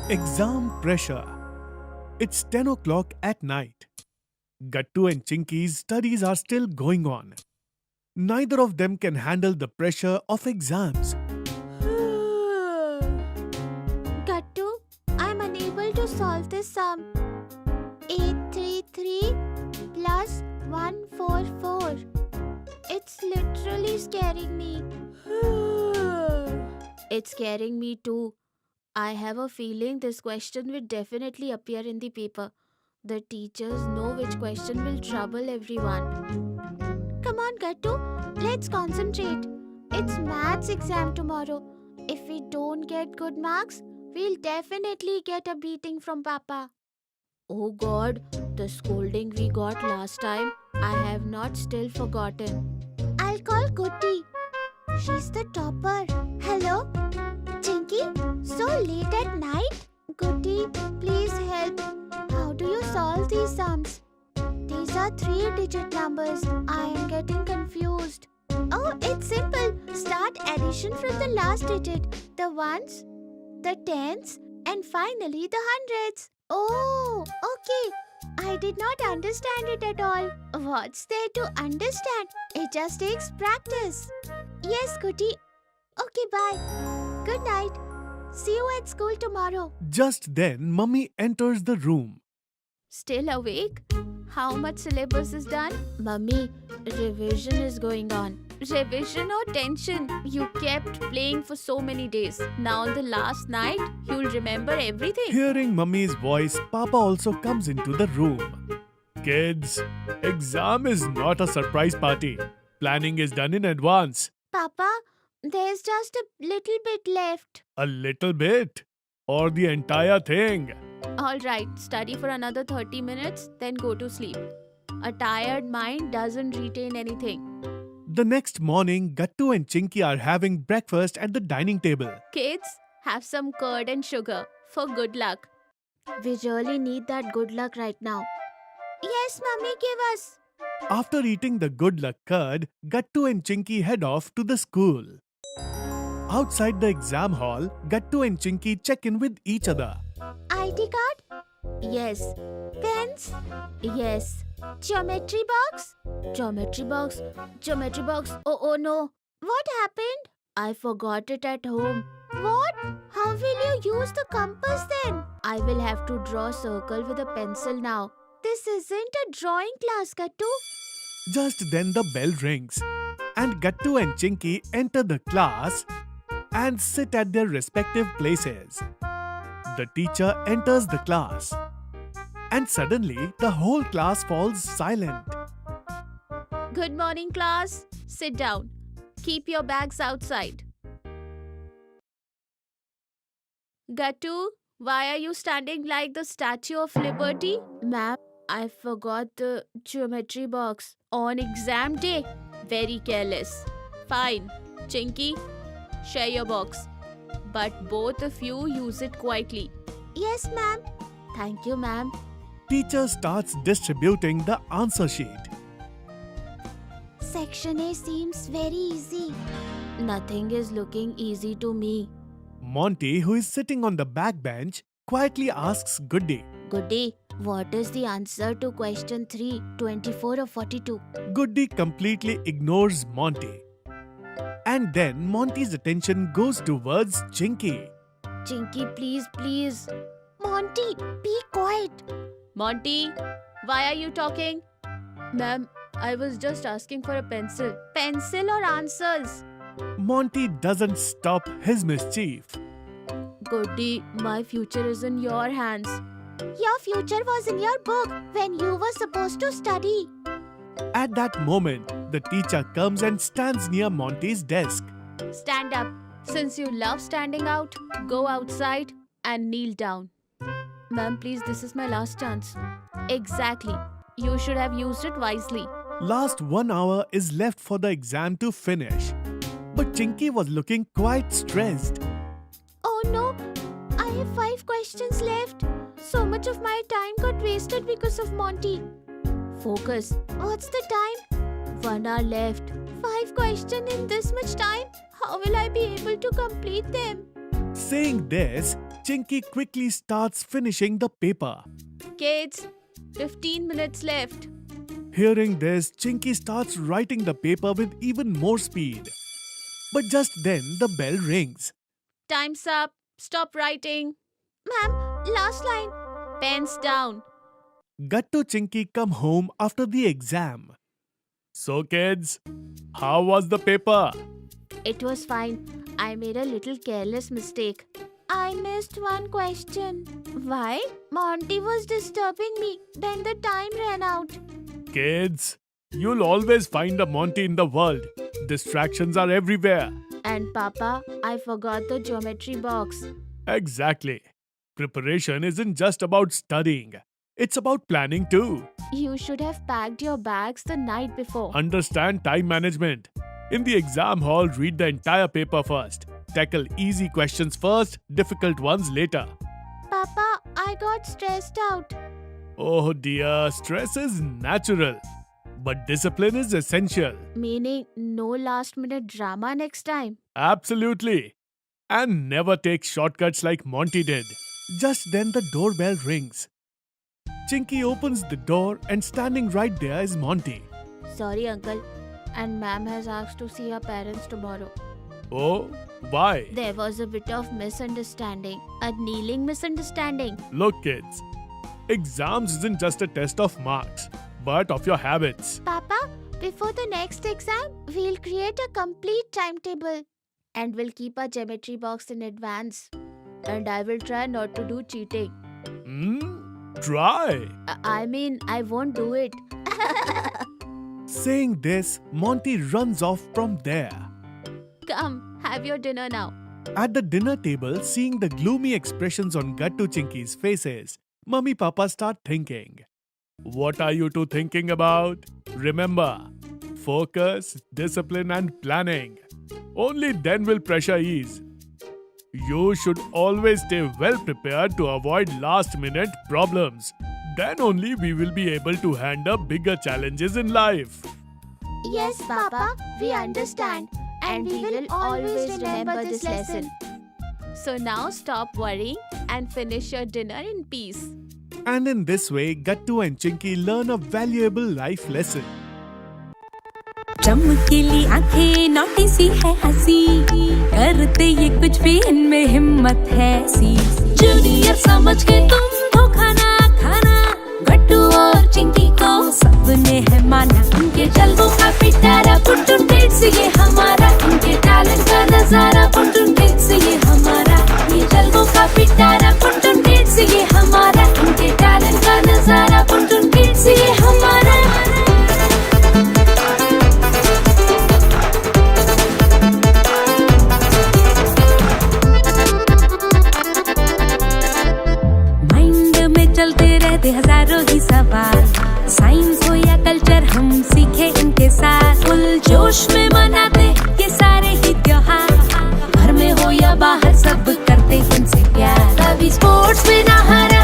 Exam pressure. It's 10 o'clock at night. Gattu and Chinky's studies are still going on. Neither of them can handle the pressure of exams. Gattu, I'm unable to solve this sum. 833 plus 144. It's literally scaring me. It's scaring me too. I have a feeling this question will definitely appear in the paper. The teachers know which question will trouble everyone. Come on, Gattu, let's concentrate. It's maths exam tomorrow. If we don't get good marks, we'll definitely get a beating from Papa. Oh God, the scolding we got last time, I have not still forgotten. I'll call Goody. She's the topper. Hello? Chinky, so late at night? Goody, please help. How do you solve these sums? These are 3-digit numbers. I am getting confused. Oh, it's simple. Start addition from the last digit. The ones, the tens, and finally the hundreds. Oh, okay. I did not understand it at all. What's there to understand? It just takes practice. Yes, Goody. Okay, bye. Good night. See you at school tomorrow. Just then, Mummy enters the room. Still awake? How much syllabus is done? Mummy, revision is going on. Revision or tension? You kept playing for so many days. Now on the last night, you'll remember everything. Hearing Mummy's voice, Papa also comes into the room. Kids, exam is not a surprise party. Planning is done in advance. Papa, there's just a little bit left. A little bit? Or the entire thing? Alright, study for another 30 minutes, then go to sleep. A tired mind doesn't retain anything. The next morning, Gattu and Chinky are having breakfast at the dining table. Kids, have some curd and sugar for good luck. We really need that good luck right now. Yes, Mummy, give us. After eating the good luck curd, Gattu and Chinky head off to the school. Outside the exam hall, Gattu and Chinky check in with each other. ID card? Yes. Pens? Yes. Geometry box? Geometry box? Geometry box? Oh no. What happened? I forgot it at home. What? How will you use the compass then? I will have to draw a circle with a pencil now. This isn't a drawing class, Gattu. Just then the bell rings and Gattu and Chinky enter the class and sit at their respective places. The teacher enters the class and suddenly the whole class falls silent. Good morning, class. Sit down. Keep your bags outside. Gattu, why are you standing like the Statue of Liberty? Ma'am, I forgot the geometry box on exam day. Very careless. Fine. Chinky, share your box. But both of you use it quietly. Yes, ma'am. Thank you, ma'am. Teacher starts distributing the answer sheet. Section A seems very easy. Nothing is looking easy to me. Monty, who is sitting on the back bench, quietly asks Goody. Goody, what is the answer to question 3, 24 or 42? Goody completely ignores Monty. And then Monty's attention goes towards Chinky. Chinky, please. Monty, be quiet. Monty, why are you talking? Ma'am, I was just asking for a pencil. Pencil or answers? Monty doesn't stop his mischief. Goody, my future is in your hands. Your future was in your book when you were supposed to study. At that moment, the teacher comes and stands near Monty's desk. Stand up. Since you love standing out, go outside and kneel down. Ma'am, please, this is my last chance. Exactly. You should have used it wisely. Last 1 hour is left for the exam to finish. But Chinky was looking quite stressed. Oh no, I have 5 questions left. So much of my time got wasted because of Monty. Focus. What's the time? 1 hour left. 5 questions in this much time? How will I be able to complete them? Saying this, Chinky quickly starts finishing the paper. Kids, 15 minutes left. Hearing this, Chinky starts writing the paper with even more speed. But just then, the bell rings. Time's up. Stop writing. Ma'am, last line. Pens down. Gattu Chinky come home after the exam. So kids, how was the paper? It was fine. I made a little careless mistake. I missed one question. Why? Monty was disturbing me. Then the time ran out. Kids, you'll always find a Monty in the world. Distractions are everywhere. And Papa, I forgot the geometry box. Exactly. Preparation isn't just about studying. It's about planning too. You should have packed your bags the night before. Understand time management. In the exam hall, read the entire paper first. Tackle easy questions first, difficult ones later. Papa, I got stressed out. Oh dear, stress is natural. But discipline is essential. Meaning no last minute drama next time. Absolutely. And never take shortcuts like Monty did. Just then the doorbell rings. Chinky opens the door and standing right there is Monty. Sorry, uncle. And ma'am has asked to see her parents tomorrow. Oh, why? There was a bit of misunderstanding. A kneeling misunderstanding. Look kids, exams isn't just a test of marks, but of your habits. Papa, before the next exam, we'll create a complete timetable. And we'll keep our geometry box in advance. And I will try not to do cheating. Try. I mean, I won't do it. Saying this, Monty runs off from there. Come, have your dinner now. At the dinner table, seeing the gloomy expressions on Gattu Chinky's faces, Mummy Papa start thinking. What are you two thinking about? Remember, focus, discipline and planning. Only then will pressure ease. You should always stay well prepared to avoid last minute problems. Then only we will be able to handle bigger challenges in life. Yes, Papa, we understand. And we will always remember this lesson. So now stop worrying and finish your dinner in peace. And in this way, Gattu and Chinky learn a valuable life lesson. चमकीली आंखें नौटी सी है हंसी करते ये कुछ भी इनमें हिम्मत है सी जूनियर समझ के तुम धोखा ना खाना गट्टू और चिंकी को सबने है माना उनके जलवों का पिटारा पुटुन टेट्स ये हमारा उनके टैलेंट का नजारा पुटुन टेट्स ये हमारा ये जलवों का पिटारा पुटुन टेट्स ये हमारा उनके टैलेंट का नजारा पुटुन टेट्स ये हमारा चलते रहते हजारों ही सवाल साइंस हो या कल्चर हम सीखे इनके साथ फुल जोश में मनाते ये सारे ही त्योहार घर में हो या बाहर सब करते इनसे प्यार कभी स्पोर्ट्स में ना हारा